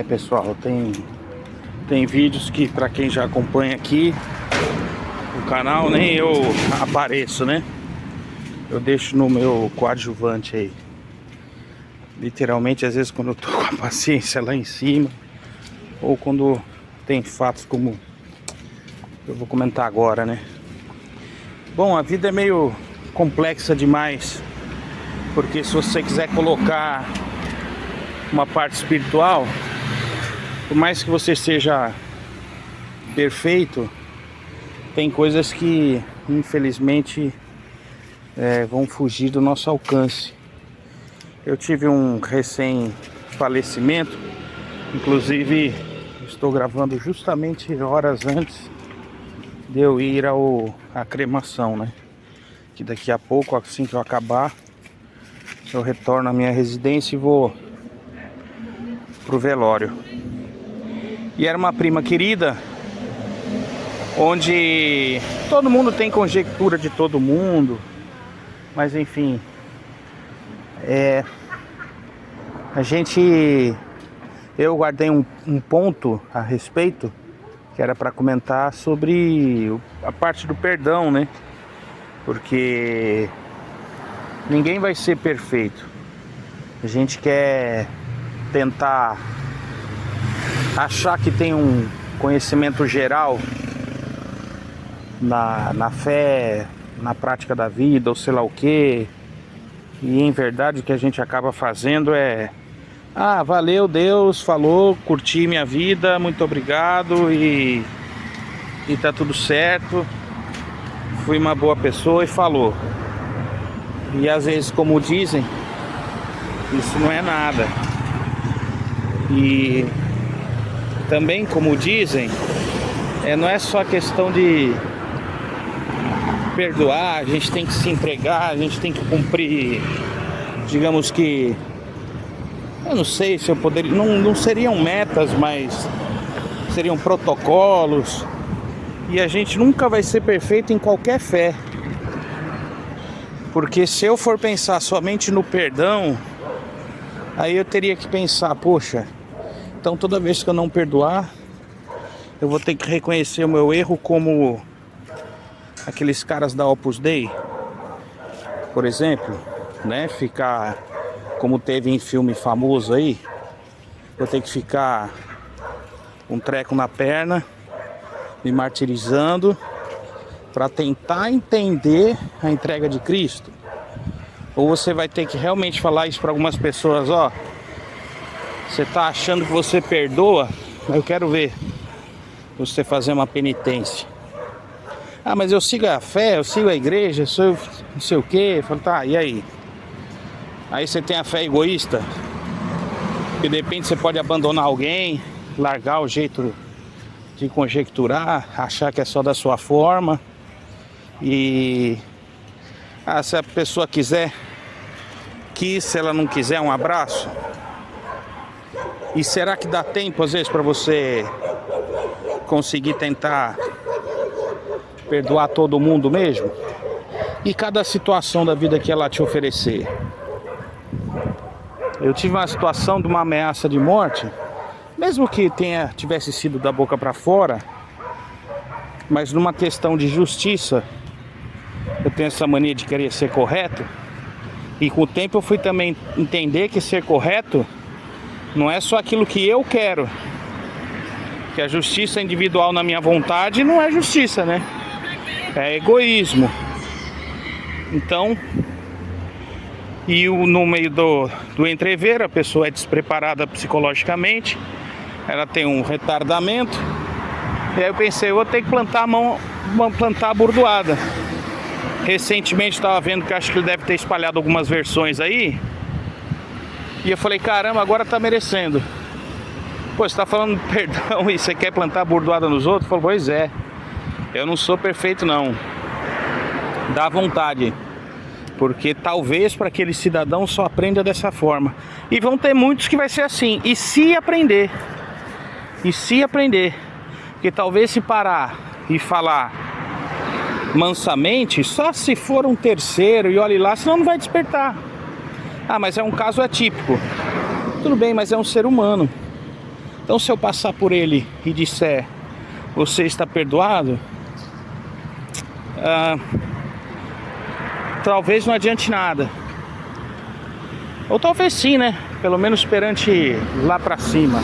Pessoal, tem vídeos que, pra quem já acompanha aqui o canal, nem eu apareço, né? Eu deixo no meu coadjuvante aí. Literalmente, às vezes quando eu tô com a paciência lá em cima, ou quando tem fatos como eu vou comentar agora, né? Bom, a vida é meio complexa demais, porque se você quiser colocar uma parte espiritual, por mais que você seja perfeito, tem coisas que infelizmente vão fugir do nosso alcance. Eu tive um recém-falecimento, inclusive estou gravando justamente horas antes de eu ir à cremação, né? Que daqui a pouco, assim que eu acabar, eu retorno à minha residência e vou pro velório. E era uma prima querida, onde todo mundo tem conjectura de todo mundo, mas enfim, eu guardei um ponto a respeito, que era para comentar sobre a parte do perdão, né? Porque ninguém vai ser perfeito. A gente quer tentar achar que tem um conhecimento geral na fé, na prática da vida, ou sei lá o que. E em verdade o que a gente acaba fazendo é: valeu, Deus falou, curti minha vida, muito obrigado e tá tudo certo, fui uma boa pessoa e falou. E às vezes, como dizem, isso não é nada. E também, como dizem, não é só questão de perdoar, a gente tem que se entregar, a gente tem que cumprir, digamos que, eu não sei se eu poderia, não seriam metas, mas seriam protocolos. E a gente nunca vai ser perfeito em qualquer fé, porque se eu for pensar somente no perdão, aí eu teria que pensar, poxa, então toda vez que eu não perdoar, eu vou ter que reconhecer o meu erro, como aqueles caras da Opus Dei, por exemplo, né? Ficar, como teve em filme famoso aí, eu tenho que ficar um treco na perna, me martirizando para tentar entender a entrega de Cristo. Ou você vai ter que realmente falar isso para algumas pessoas: ó, você tá achando que você perdoa, mas eu quero ver você fazer uma penitência. Mas eu sigo a fé, eu sigo a igreja, eu sou não sei o que. Falo, tá, e aí? Aí você tem a fé egoísta, que de repente você pode abandonar alguém, largar o jeito de conjecturar, achar que é só da sua forma. E se a pessoa quiser, se ela não quiser, um abraço. E será que dá tempo às vezes para você conseguir tentar perdoar todo mundo mesmo? E cada situação da vida que ela te oferecer. Eu tive uma situação de uma ameaça de morte, mesmo que tivesse sido da boca para fora, mas numa questão de justiça, eu tenho essa mania de querer ser correto. E com o tempo eu fui também entender que ser correto não é só aquilo que eu quero, que a justiça individual na minha vontade não é justiça, né? É egoísmo. Então, no meio do entrever, a pessoa é despreparada psicologicamente, ela tem um retardamento. E aí eu pensei, eu vou ter que plantar a bordoada. Recentemente estava vendo que acho que ele deve ter espalhado algumas versões aí. E eu falei, caramba, agora tá merecendo. Pô, você tá falando perdão e você quer plantar a bordoada nos outros? Eu falei, pois é, eu não sou perfeito não. Dá vontade, porque talvez para aquele cidadão só aprenda dessa forma. E vão ter muitos que vai ser assim. E se aprender, porque talvez se parar e falar mansamente, só se for um terceiro e olhe lá, senão não vai despertar. Mas é um caso atípico. Tudo bem, mas é um ser humano. Então se eu passar por ele e disser, você está perdoado, talvez não adiante nada. Ou talvez sim, né? Pelo menos perante lá pra cima.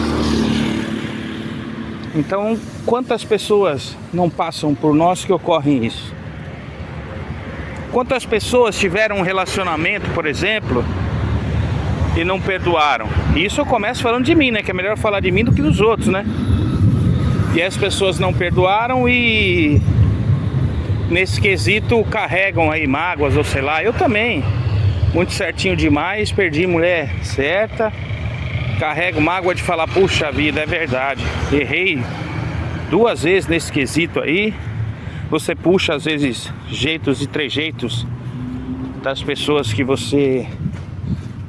Então, quantas pessoas não passam por nós que ocorrem isso? Quantas pessoas tiveram um relacionamento, por exemplo, e não perdoaram? E isso eu começo falando de mim, né? Que é melhor falar de mim do que dos outros, né? E as pessoas não perdoaram e nesse quesito carregam aí mágoas ou sei lá. Eu também, muito certinho demais, perdi mulher certa. Carrego mágoa de falar, puxa vida, é verdade, errei 2 vezes nesse quesito aí. Você puxa às vezes jeitos e trejeitos das pessoas que você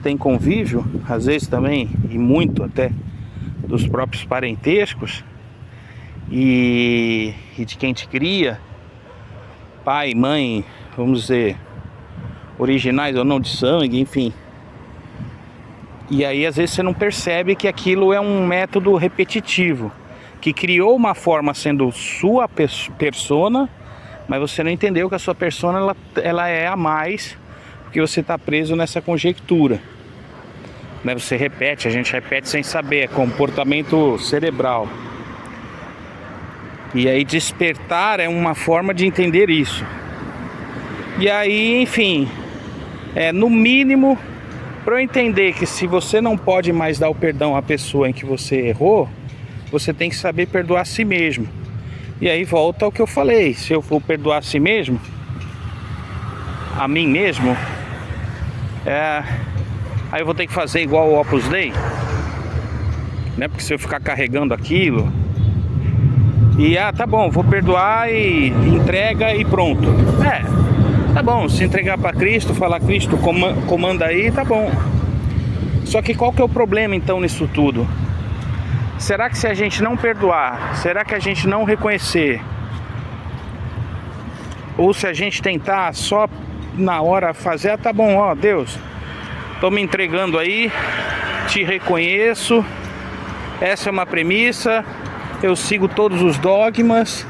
tem convívio, às vezes também, e muito até, dos próprios parentescos e de quem te cria, pai, mãe, vamos dizer, originais ou não de sangue, enfim. E aí às vezes você não percebe que aquilo é um método repetitivo, que criou uma forma sendo sua persona, mas você não entendeu que a sua persona ela é a mais, porque você está preso nessa conjectura, né? Você repete, a gente repete sem saber, é comportamento cerebral. E aí despertar é uma forma de entender isso. E aí, enfim, no mínimo, para eu entender que se você não pode mais dar o perdão à pessoa em que você errou, você tem que saber perdoar a si mesmo. E aí volta ao que eu falei, se eu for perdoar a si mesmo, a mim mesmo, aí eu vou ter que fazer igual o Opus Dei, né? Porque se eu ficar carregando aquilo, e tá bom, vou perdoar e entrega e pronto. Tá bom, se entregar para Cristo, falar Cristo comanda aí, tá bom. Só que qual que é o problema então nisso tudo? Será que se a gente não perdoar, será que a gente não reconhecer, ou se a gente tentar só na hora fazer, tá bom, ó Deus, tô me entregando aí, te reconheço, essa é uma premissa, eu sigo todos os dogmas,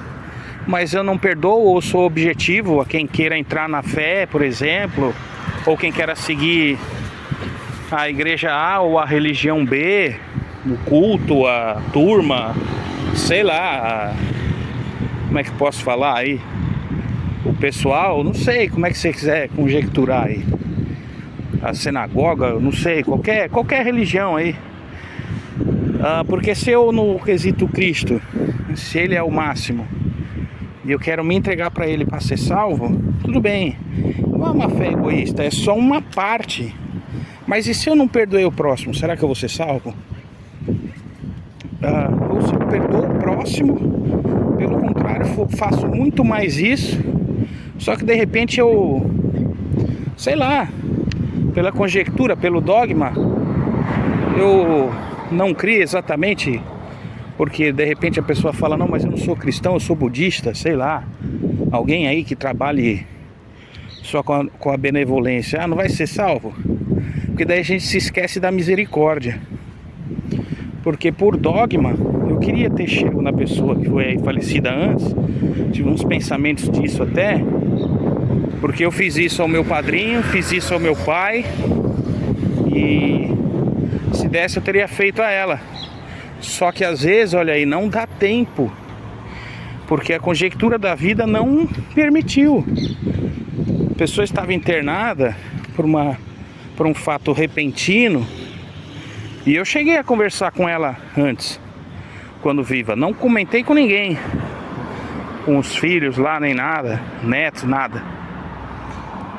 mas eu não perdoo ou sou objetivo a quem queira entrar na fé, por exemplo, ou quem queira seguir a igreja A ou a religião B, o culto, a turma, sei lá, como é que posso falar aí? O pessoal, não sei, como é que você quiser conjecturar aí. A sinagoga, não sei, qualquer religião aí. Porque se eu no quesito Cristo, se ele é o máximo, e eu quero me entregar para ele para ser salvo, tudo bem, não é uma fé egoísta, é só uma parte. Mas e se eu não perdoei o próximo, será que eu vou ser salvo? Ou se eu perdoo o próximo, pelo contrário, faço muito mais isso, só que de repente eu, sei lá, pela conjectura, pelo dogma, eu não crio exatamente. Porque de repente a pessoa fala, não, mas eu não sou cristão, eu sou budista, sei lá. Alguém aí que trabalhe só com a benevolência, não vai ser salvo? Porque daí a gente se esquece da misericórdia. Porque por dogma, eu queria ter chego na pessoa que foi aí falecida antes, tive uns pensamentos disso até, porque eu fiz isso ao meu padrinho, fiz isso ao meu pai, e se desse eu teria feito a ela. Só que às vezes, olha aí, não dá tempo, porque a conjectura da vida não permitiu. A pessoa estava internada por um fato repentino, e eu cheguei a conversar com ela antes, quando viva. Não comentei com ninguém, com os filhos lá, nem nada, netos, nada.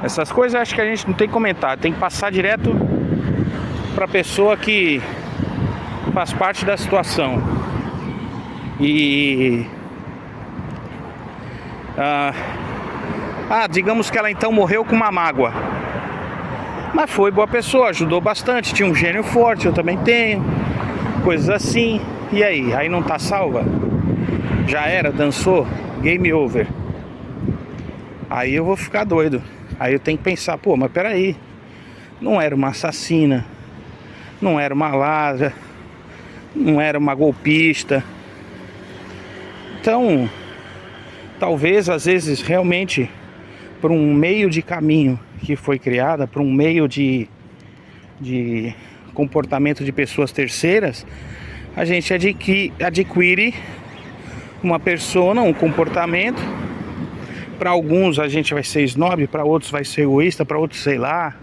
Essas coisas acho que a gente não tem que comentar, tem que passar direto para a pessoa que faz parte da situação. E digamos que ela então morreu com uma mágoa, mas foi boa pessoa, ajudou bastante, tinha um gênio forte, eu também tenho, coisas assim. E aí não tá salva? Já era, dançou, game over. Aí eu vou ficar doido. Aí eu tenho que pensar, pô, mas peraí, não era uma assassina, não era uma ladra, não era uma golpista. Então, talvez às vezes realmente por um meio de caminho que foi criada, por um meio de comportamento de pessoas terceiras, a gente adquire uma persona, um comportamento. Para alguns a gente vai ser snob, para outros vai ser egoísta, para outros sei lá.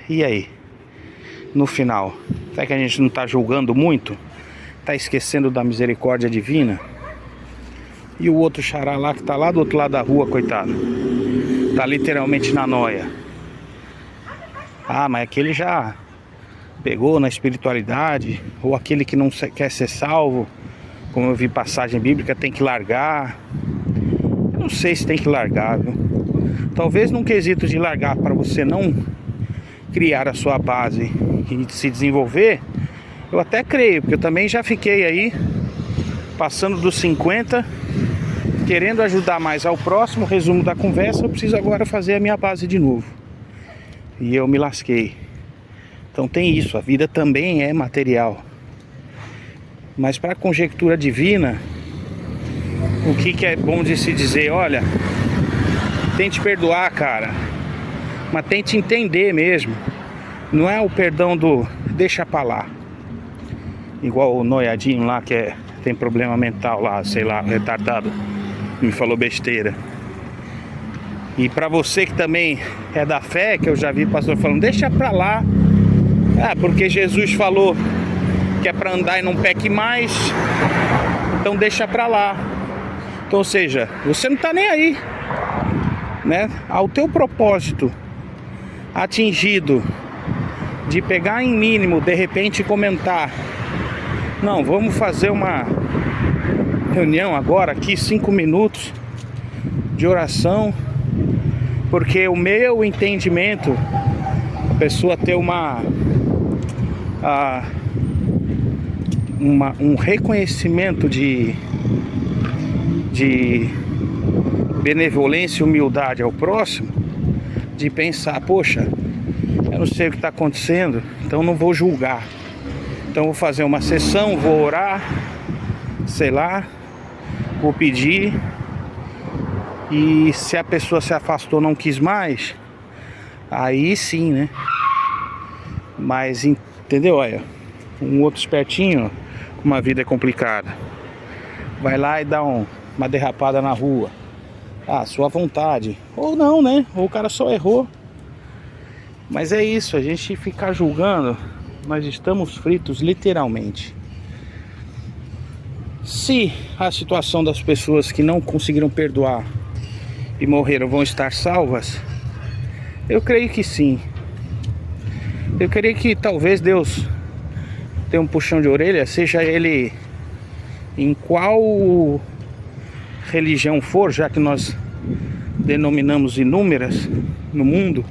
E aí? No final, será que a gente não está julgando muito? Está esquecendo da misericórdia divina? E o outro xará lá que está lá do outro lado da rua, coitado, está literalmente na noia. Ah, mas aquele já pegou na espiritualidade. Ou aquele que não quer ser salvo, como eu vi passagem bíblica, tem que largar. Eu não sei se tem que largar, viu? Talvez num quesito de largar para você não criar a sua base e se desenvolver, eu até creio, porque eu também já fiquei aí passando dos 50, querendo ajudar mais ao próximo. Resumo da conversa: eu preciso agora fazer a minha base de novo. E eu me lasquei. Então tem isso, a vida também é material. Mas para a conjectura divina, o que é bom de se dizer? Olha, tente perdoar, cara, mas tente entender mesmo. Não é o perdão do deixa pra lá, igual o noiadinho lá que tem problema mental lá, sei lá, retardado, me falou besteira. E pra você que também é da fé, que eu já vi pastor falando, deixa pra lá. Porque Jesus falou que é pra andar e não peque mais, então deixa pra lá. Então, ou seja, você não tá nem aí, né? Ao teu propósito atingido de pegar em mínimo, de repente comentar: não, vamos fazer uma reunião agora aqui, 5 minutos de oração, porque o meu entendimento, a pessoa ter um reconhecimento de benevolência e humildade ao próximo, de pensar: poxa, eu não sei o que está acontecendo, então não vou julgar, então vou fazer uma sessão, vou orar, sei lá, vou pedir, e se a pessoa se afastou, não quis mais, aí sim, né? Mas entendeu? Olha, um outro espertinho, uma vida complicada, vai lá e dá uma derrapada na rua. Sua vontade. Ou não, né? Ou o cara só errou. Mas é isso, a gente ficar julgando, nós estamos fritos literalmente. Se a situação das pessoas que não conseguiram perdoar e morreram vão estar salvas, eu creio que sim. Eu creio que talvez Deus tenha um puxão de orelha, seja ele em qual religião for, já que nós denominamos inúmeras no mundo,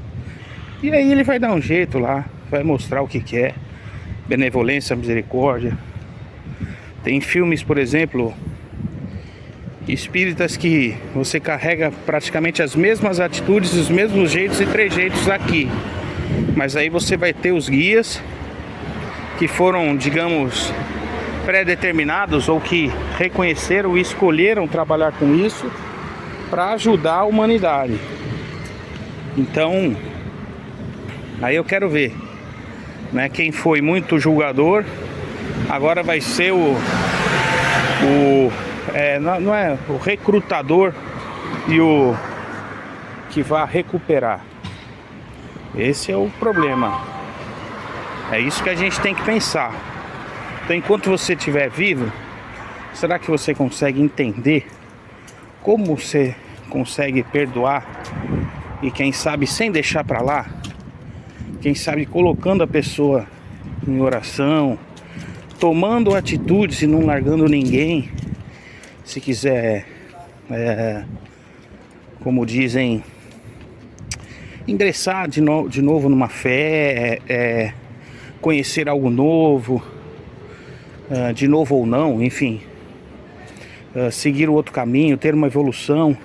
e aí ele vai dar um jeito lá, vai mostrar o que é benevolência, misericórdia. Tem filmes, por exemplo, espíritas, que você carrega praticamente as mesmas atitudes, os mesmos jeitos e trejeitos aqui, mas aí você vai ter os guias que foram, digamos, pré-determinados, ou que reconheceram e escolheram trabalhar com isso para ajudar a humanidade. Então, aí eu quero ver, né, quem foi muito julgador agora vai ser não é o recrutador e o que vai recuperar. Esse é o problema. É isso que a gente tem que pensar. Então, enquanto você estiver vivo, será que você consegue entender como você consegue perdoar? E quem sabe sem deixar pra lá, quem sabe colocando a pessoa em oração, tomando atitudes e não largando ninguém. Se quiser, como dizem, ingressar de novo numa fé, conhecer algo novo, de novo ou não, enfim, seguir o outro caminho, ter uma evolução,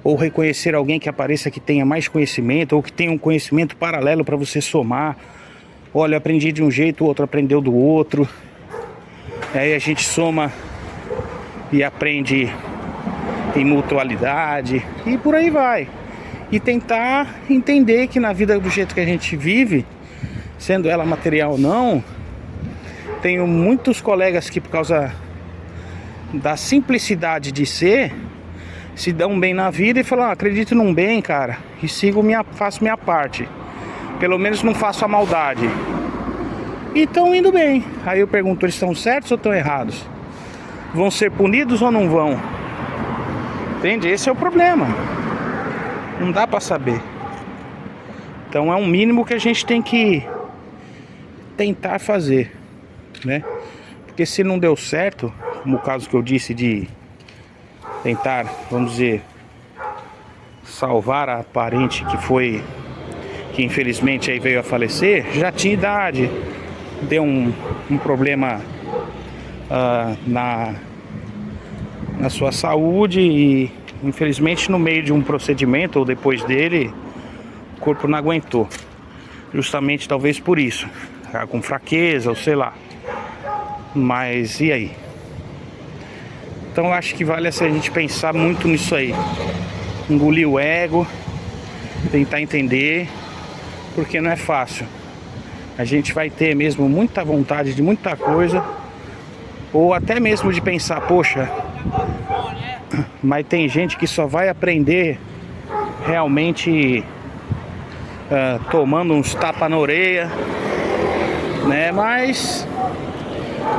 ou reconhecer alguém que apareça que tenha mais conhecimento, ou que tenha um conhecimento paralelo para você somar Olha, eu aprendi de um jeito, o outro aprendeu do outro. Aí a gente soma e aprende em mutualidade e por aí vai. E tentar entender que na vida do jeito que a gente vive, sendo ela material ou não, tenho muitos colegas que por causa da simplicidade de ser, se dão bem na vida e falam, acredito num bem, cara, e faço minha parte. Pelo menos não faço a maldade. E estão indo bem. Aí eu pergunto, eles estão certos ou estão errados? Vão ser punidos ou não vão? Entende? Esse é o problema. Não dá pra saber. Então é um mínimo que a gente tem que tentar fazer, né? Porque se não deu certo, como o caso que eu disse de tentar, vamos dizer, salvar a parente que infelizmente aí veio a falecer, já tinha idade, deu um problema na sua saúde e infelizmente no meio de um procedimento ou depois dele o corpo não aguentou, justamente talvez por isso, com fraqueza ou sei lá. Mas e aí? Então eu acho que vale a gente pensar muito nisso aí, engolir o ego, tentar entender, porque não é fácil. A gente vai ter mesmo muita vontade de muita coisa, ou até mesmo de pensar, poxa, mas tem gente que só vai aprender realmente tomando uns tapas na orelha, né? Mas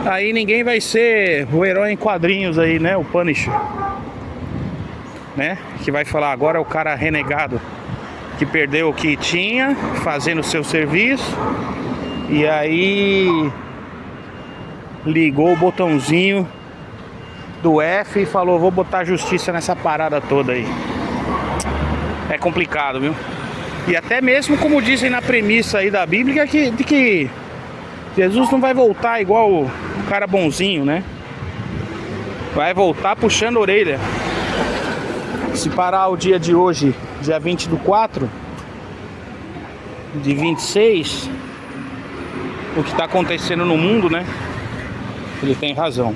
aí ninguém vai ser o herói em quadrinhos aí, né? O Punisher, né? Que vai falar agora é o cara renegado que perdeu o que tinha, fazendo o seu serviço, e aí ligou o botãozinho do F e falou, vou botar justiça nessa parada toda aí. É complicado, viu? E até mesmo como dizem na premissa aí da Bíblia, de que Jesus não vai voltar igual o cara bonzinho, né? Vai voltar puxando a orelha. Se parar o dia de hoje, dia 20/4 de 26, o que está acontecendo no mundo, né? Ele tem razão.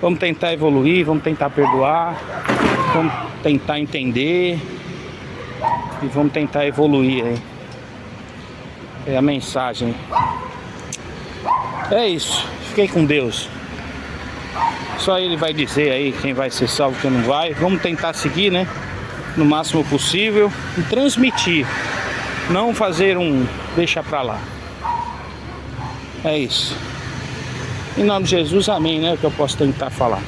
Vamos tentar evoluir, vamos tentar perdoar, vamos tentar entender e vamos tentar evoluir aí. É a mensagem. É isso. Fiquei com Deus. Só Ele vai dizer aí quem vai ser salvo e quem não vai. Vamos tentar seguir, né? No máximo possível e transmitir. Não fazer deixa pra lá. É isso. Em nome de Jesus, amém, né? O que eu posso tentar falar.